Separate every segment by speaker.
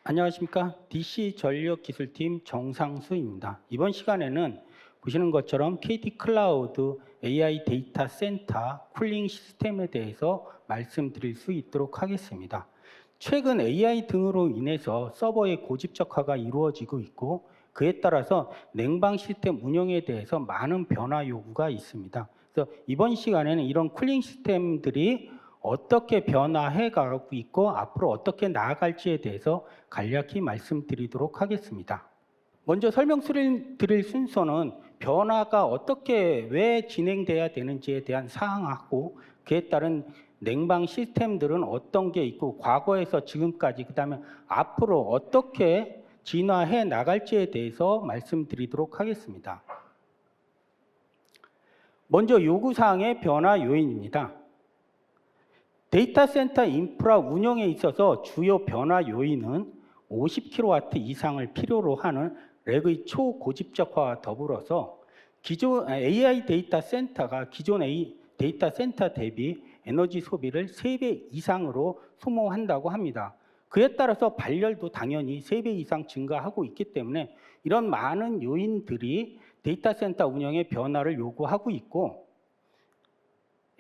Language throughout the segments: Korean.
Speaker 1: 안녕하십니까. DC 전력기술팀 정상수입니다. 이번 시간에는 보시는 것처럼 KT 클라우드 AI 데이터 센터 쿨링 시스템에 대해서 말씀드릴 수 있도록 하겠습니다. 최근 AI 등으로 인해서 서버의 고집적화가 이루어지고 있고, 그에 따라서 냉방 시스템 운영에 대해서 많은 변화 요구가 있습니다. 그래서 이번 시간에는 이런 쿨링 시스템들이 어떻게 변화해 가고 있고 앞으로 어떻게 나아갈지에 대해서 간략히 말씀드리도록 하겠습니다. 먼저 설명드릴 순서는 변화가 어떻게 왜 진행돼야 되는지에 대한 사항하고, 그에 따른 냉방 시스템들은 어떤 게 있고 과거에서 지금까지, 그다음에 앞으로 어떻게 진화해 나갈지에 대해서 말씀드리도록 하겠습니다. 먼저 요구사항의 변화 요인입니다. 데이터 센터 인프라 운영에 있어서 주요 변화 요인은 50kW 이상을 필요로 하는 렉의 초고집적화와 더불어서 기존 AI 데이터 센터가 기존 데이터 센터 대비 에너지 소비를 3배 이상으로 소모한다고 합니다. 그에 따라서 발열도 당연히 3배 이상 증가하고 있기 때문에 이런 많은 요인들이 데이터 센터 운영의 변화를 요구하고 있고,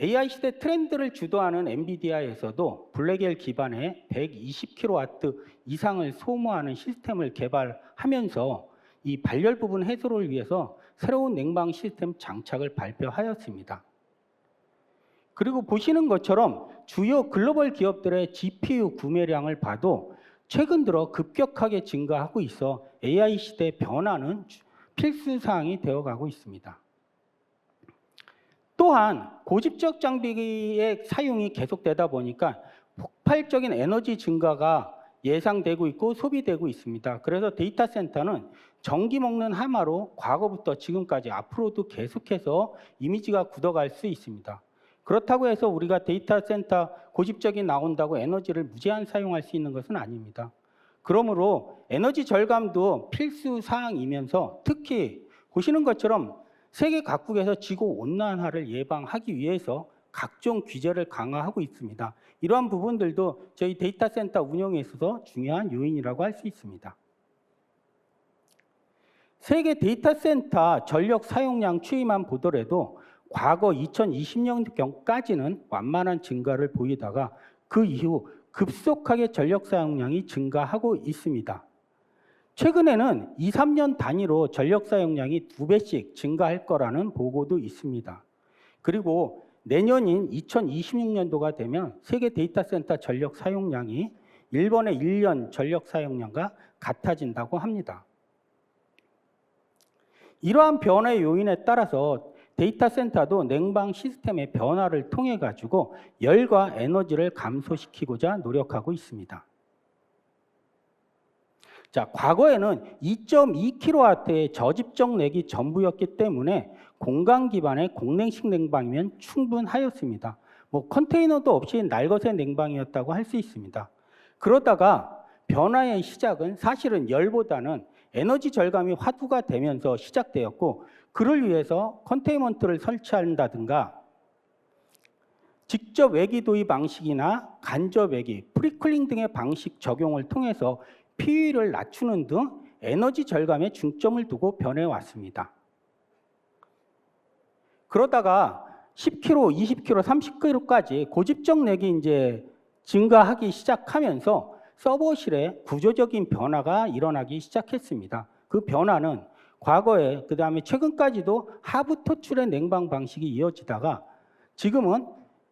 Speaker 1: AI 시대 트렌드를 주도하는 엔비디아에서도 블랙엘 기반의 120kW 이상을 소모하는 시스템을 개발하면서 이 발열 부분 해소를 위해서 새로운 냉방 시스템 장착을 발표하였습니다. 그리고 보시는 것처럼 주요 글로벌 기업들의 GPU 구매량을 봐도 최근 들어 급격하게 증가하고 있어 AI 시대 변화는 필수 사항이 되어가고 있습니다. 또한 고집적 장비의 사용이 계속되다 보니까 폭발적인 에너지 증가가 예상되고 있고 소비되고 있습니다. 그래서 데이터 센터는 전기 먹는 하마로 과거부터 지금까지 앞으로도 계속해서 이미지가 굳어갈 수 있습니다. 그렇다고 해서 우리가 데이터 센터 고집적이 나온다고 에너지를 무제한 사용할 수 있는 것은 아닙니다. 그러므로 에너지 절감도 필수 사항이면서 특히 보시는 것처럼 세계 각국에서 지구온난화를 예방하기 위해서 각종 규제를 강화하고 있습니다. 이러한 부분들도 저희 데이터 센터 운영에 있어서 중요한 요인이라고 할 수 있습니다. 세계 데이터 센터 전력 사용량 추이만 보더라도 과거 2020년까지는 완만한 증가를 보이다가 그 이후 급속하게 전력 사용량이 증가하고 있습니다. 최근에는 2, 3년 단위로 전력 사용량이 2배씩 증가할 거라는 보고도 있습니다. 그리고 내년인 2026년도가 되면 세계 데이터 센터 전력 사용량이 일본의 1년 전력 사용량과 같아진다고 합니다. 이러한 변화의 요인에 따라서 데이터 센터도 냉방 시스템의 변화를 통해 가지고 열과 에너지를 감소시키고자 노력하고 있습니다. 자, 과거에는 2.2kW의 저집적 렉이 전부였기 때문에 공간 기반의 공냉식 냉방이면 충분하였습니다. 컨테이너도 없이 날것의 냉방이었다고 할 수 있습니다. 그러다가 변화의 시작은 사실은 열보다는 에너지 절감이 화두가 되면서 시작되었고, 그를 위해서 컨테인먼트를 설치한다든가 직접 외기 도입 방식이나 간접 외기, 프리쿨링 등의 방식 적용을 통해서 PUE를 낮추는 등 에너지 절감에 중점을 두고 변해왔습니다. 그러다가 10kW, 20kW, 30kW까지 고집적 렉이 이제 증가하기 시작하면서 서버실에 구조적인 변화가 일어나기 시작했습니다. 그 변화는 과거에 그다음에 최근까지도 하부 토출의 냉방 방식이 이어지다가 지금은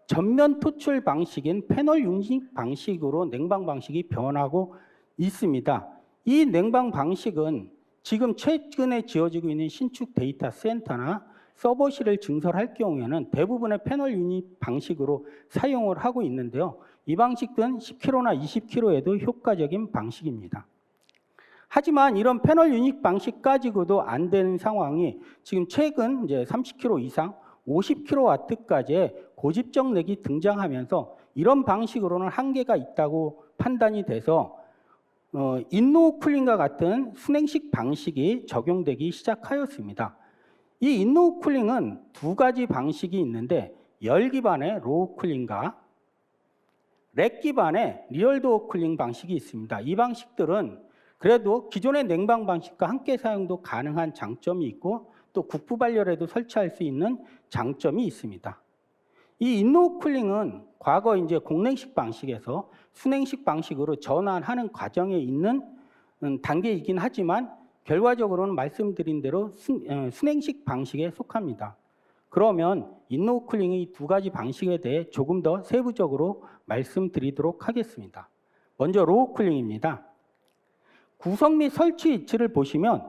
Speaker 1: 전면 토출 방식인 패널 유닛 방식으로 냉방 방식이 변하고 있습니다. 이 냉방 방식은 지금 최근에 지어지고 있는 신축 데이터 센터나 서버실을 증설할 경우에는 대부분의 패널 유닛 방식으로 사용을 하고 있는데요. 이 방식은 10kW나 20kW에도 효과적인 방식입니다. 하지만 이런 패널 유닛 방식 가지고도 안 되는 상황이 지금 최근 이제 30kW 이상 50kW까지의 고집적 렉이 등장하면서 이런 방식으로는 한계가 있다고 판단이 돼서 인노우 쿨링과 같은 순행식 방식이 적용되기 시작하였습니다. 이 인노우 쿨링은 두 가지 방식이 있는데 열 기반의 로우 쿨링과 렉 기반의 리얼 도어 쿨링 방식이 있습니다. 이 방식들은 그래도 기존의 냉방 방식과 함께 사용도 가능한 장점이 있고 또 국부 발열에도 설치할 수 있는 장점이 있습니다. 이 인로우 쿨링은 과거 이제 공냉식 방식에서 순냉식 방식으로 전환하는 과정에 있는 단계이긴 하지만 결과적으로는 말씀드린 대로 순행식 방식에 속합니다. 그러면 인로우 쿨링의 이 두 가지 방식에 대해 조금 더 세부적으로 말씀드리도록 하겠습니다. 먼저 로우 쿨링입니다. 구성 및 설치 위치를 보시면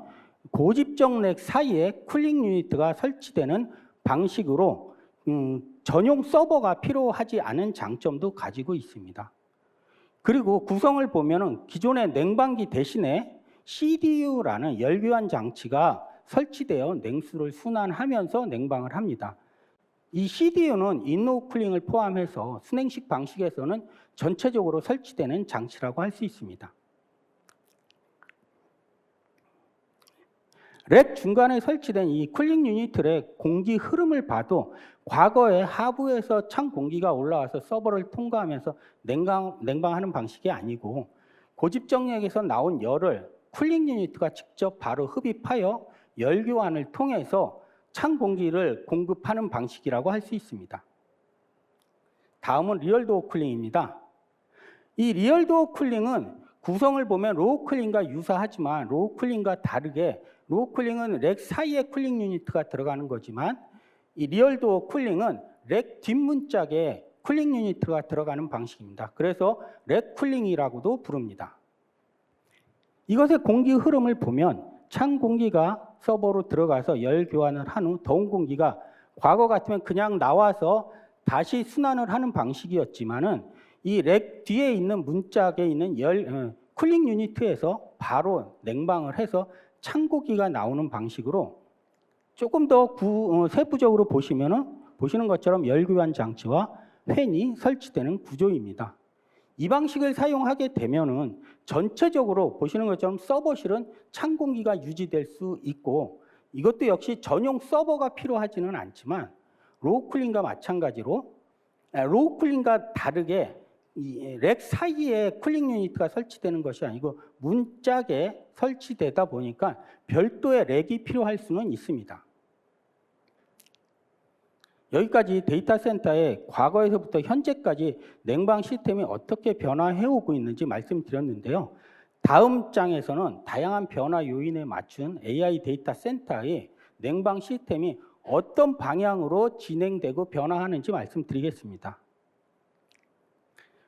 Speaker 1: 고집적 렉 사이에 쿨링 유니트가 설치되는 방식으로 전용 서버가 필요하지 않은 장점도 가지고 있습니다. 그리고 구성을 보면은 기존의 냉방기 대신에 CDU라는 열교환 장치가 설치되어 냉수를 순환하면서 냉방을 합니다. 이 CDU는 인로우 쿨링을 포함해서 순행식 방식에서는 전체적으로 설치되는 장치라고 할 수 있습니다. 렉 중간에 설치된 이 쿨링 유니트의 공기 흐름을 봐도 과거에 하부에서 찬 공기가 올라와서 서버를 통과하면서 냉방하는 방식이 아니고 고집정력에서 나온 열을 쿨링 유니트가 직접 바로 흡입하여 열 교환을 통해서 찬 공기를 공급하는 방식이라고 할 수 있습니다. 다음은 리얼 도어 쿨링입니다. 이 리얼 도어 쿨링은 구성을 보면 로우 쿨링과 유사하지만 로우 쿨링과 다르게 로우 쿨링은 렉 사이에 쿨링 유니트가 들어가는 거지만 이 리얼 도어 쿨링은 렉 뒷문짝에 쿨링 유니트가 들어가는 방식입니다. 그래서 렉 쿨링이라고도 부릅니다. 이것의 공기 흐름을 보면 찬 공기가 서버로 들어가서 열 교환을 한 후 더운 공기가 과거 같으면 그냥 나와서 다시 순환을 하는 방식이었지만은 이 렉 뒤에 있는 문짝에 있는 쿨링 유니트에서 바로 냉방을 해서 찬 공기가 나오는 방식으로 조금 더 세부적으로 보시는 것처럼 열 교환 장치와 팬이 설치되는 구조입니다. 이 방식을 사용하게 되면은 전체적으로 보시는 것처럼 서버실은 찬 공기가 유지될 수 있고 이것도 역시 전용 서버가 필요하지는 않지만 로우 쿨링과 마찬가지로 로우 쿨링과 다르게 이 렉 사이에 쿨링 유니트가 설치되는 것이 아니고 문짝에 설치되다 보니까 별도의 렉이 필요할 수는 있습니다. 여기까지 데이터 센터의 과거에서부터 현재까지 냉방 시스템이 어떻게 변화해 오고 있는지 말씀드렸는데요. 다음 장에서는 다양한 변화 요인에 맞춘 AI 데이터 센터의 냉방 시스템이 어떤 방향으로 진행되고 변화하는지 말씀드리겠습니다.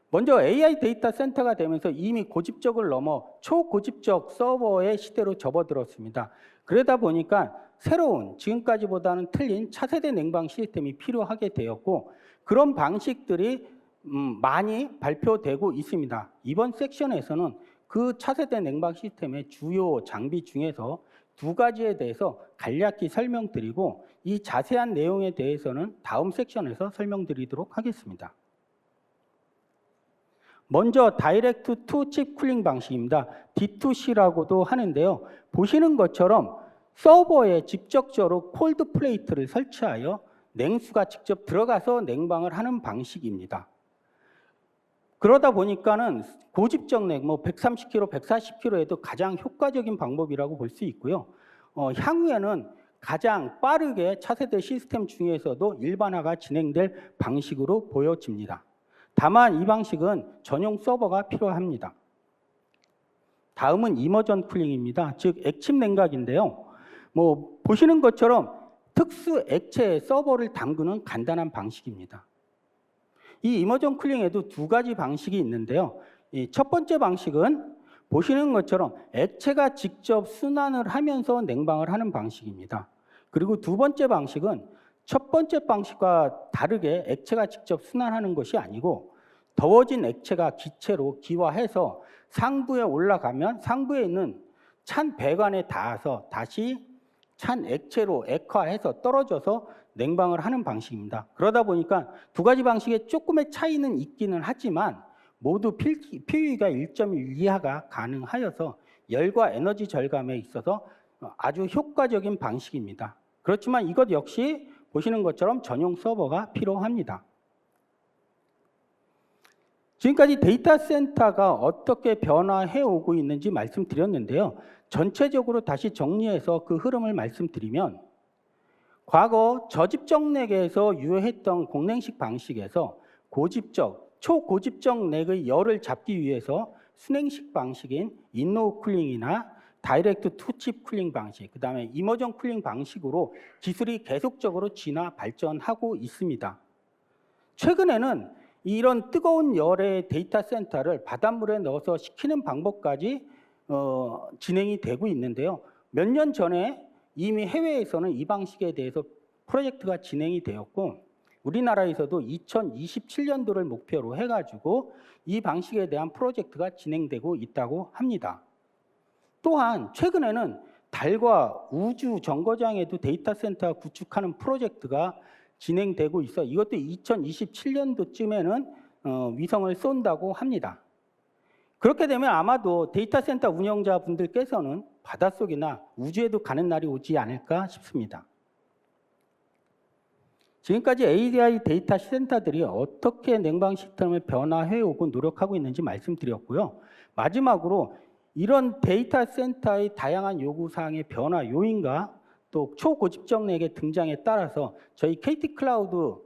Speaker 1: 먼저 AI 데이터 센터가 되면서 이미 고집적을 넘어 초고집적 서버의 시대로 접어들었습니다. 그러다 보니까 새로운 지금까지보다는 틀린 차세대 냉방 시스템이 필요하게 되었고 그런 방식들이 많이 발표되고 있습니다. 이번 섹션에서는 그 차세대 냉방 시스템의 주요 장비 중에서 두 가지에 대해서 간략히 설명드리고 이 자세한 내용에 대해서는 다음 섹션에서 설명드리도록 하겠습니다. 먼저 다이렉트 투 칩 쿨링 방식입니다. D2C라고도 하는데요. 보시는 것처럼 서버에 직접적으로 콜드 플레이트를 설치하여 냉수가 직접 들어가서 냉방을 하는 방식입니다. 그러다 보니까는 고집적 렉, 130kg, 140kg에도 가장 효과적인 방법이라고 볼 수 있고요. 향후에는 가장 빠르게 차세대 시스템 중에서도 일반화가 진행될 방식으로 보여집니다. 다만 이 방식은 전용 서버가 필요합니다. 다음은 이머전 쿨링입니다. 즉 액침 냉각인데요. 보시는 것처럼 특수 액체에 서버를 담그는 간단한 방식입니다. 이 이머전 쿨링에도 두 가지 방식이 있는데요. 첫 번째 방식은 보시는 것처럼 액체가 직접 순환을 하면서 냉방을 하는 방식입니다. 그리고 두 번째 방식은 첫 번째 방식과 다르게 액체가 직접 순환하는 것이 아니고 더워진 액체가 기체로 기화해서 상부에 올라가면 상부에 있는 찬 배관에 닿아서 다시 찬 액체로 액화해서 떨어져서 냉방을 하는 방식입니다. 그러다 보니까 두 가지 방식에 조금의 차이는 있기는 하지만 모두 PUE가 1.1 이하가 가능하여서 열과 에너지 절감에 있어서 아주 효과적인 방식입니다. 그렇지만 이것 역시 보시는 것처럼 전용 서버가 필요합니다. 지금까지 데이터 센터가 어떻게 변화해 오고 있는지 말씀드렸는데요. 전체적으로 다시 정리해서 그 흐름을 말씀드리면 과거 저집적 넥에서 유효했던 공랭식 방식에서 초고집적 넥의 열을 잡기 위해서 순행식 방식인 인로우 쿨링이나 다이렉트 투칩 쿨링 방식, 그 다음에 이머전 쿨링 방식으로 기술이 계속적으로 진화, 발전하고 있습니다. 최근에는 이런 뜨거운 열의 데이터 센터를 바닷물에 넣어서 식히는 방법까지 진행이 되고 있는데요. 몇 년 전에 이미 해외에서는 이 방식에 대해서 프로젝트가 진행이 되었고 우리나라에서도 2027년도를 목표로 해가지고 이 방식에 대한 프로젝트가 진행되고 있다고 합니다. 또한 최근에는 달과 우주 정거장에도 데이터 센터 구축하는 프로젝트가 진행되고 있어 이것도 2027년도쯤에는 위성을 쏜다고 합니다. 그렇게 되면 아마도 데이터 센터 운영자분들께서는 바닷속이나 우주에도 가는 날이 오지 않을까 싶습니다. 지금까지 AI 데이터 센터들이 어떻게 냉방 시스템을 변화해 오고 노력하고 있는지 말씀드렸고요. 마지막으로 이런 데이터 센터의 다양한 요구사항의 변화 요인과 또 초고집적 넥의 등장에 따라서 저희 KT 클라우드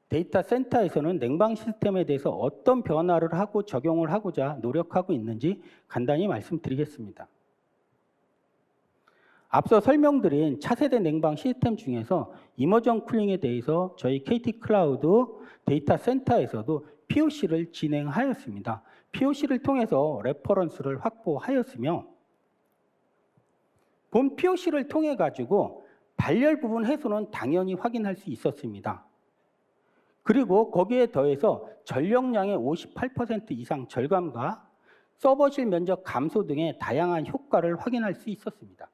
Speaker 1: 데이터 센터에서는 냉방 시스템에 대해서 어떤 변화를 하고 적용을 하고자 노력하고 있는지 간단히 말씀드리겠습니다. 앞서 설명드린 차세대 냉방 시스템 중에서 이머전 쿨링에 대해서 저희 KT 클라우드 데이터 센터에서도 POC를 진행하였습니다. POC를 통해서 레퍼런스를 확보하였으며 본 POC를 통해 가지고 발열 부분 해소는 당연히 확인할 수 있었습니다. 그리고 거기에 더해서 전력량의 58% 이상 절감과 서버실 면적 감소 등의 다양한 효과를 확인할 수 있었습니다.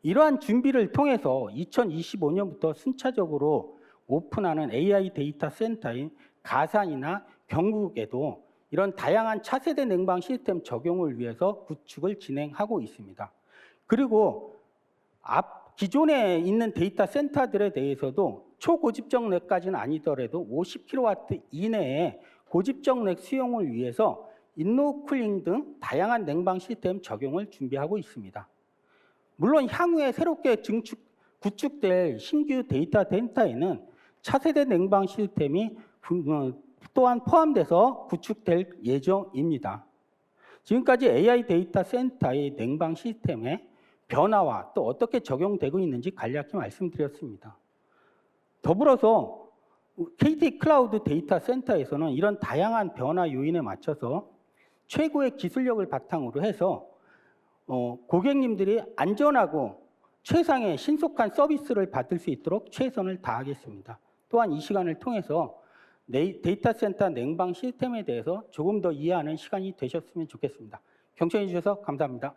Speaker 1: 이러한 준비를 통해서 2025년부터 순차적으로 오픈하는 AI 데이터 센터인 가산이나 경북에도 이런 다양한 차세대 냉방 시스템 적용을 위해서 구축을 진행하고 있습니다. 그리고 기존에 있는 데이터 센터들에 대해서도 초고집적 넥까지는 아니더라도 50kW 이내에 고집적 넥 수용을 위해서 인로우 쿨링 등 다양한 냉방 시스템 적용을 준비하고 있습니다. 물론 향후에 새롭게 구축될 신규 데이터 센터에는 차세대 냉방 시스템이 또한 포함돼서 구축될 예정입니다. 지금까지 AI 데이터 센터의 냉방 시스템의 변화와 또 어떻게 적용되고 있는지 간략히 말씀드렸습니다. 더불어서 KT 클라우드 데이터 센터에서는 이런 다양한 변화 요인에 맞춰서 최고의 기술력을 바탕으로 해서 고객님들이 안전하고 최상의 신속한 서비스를 받을 수 있도록 최선을 다하겠습니다. 또한 이 시간을 통해서 데이터 센터 냉방 시스템에 대해서 조금 더 이해하는 시간이 되셨으면 좋겠습니다. 경청해 주셔서 감사합니다.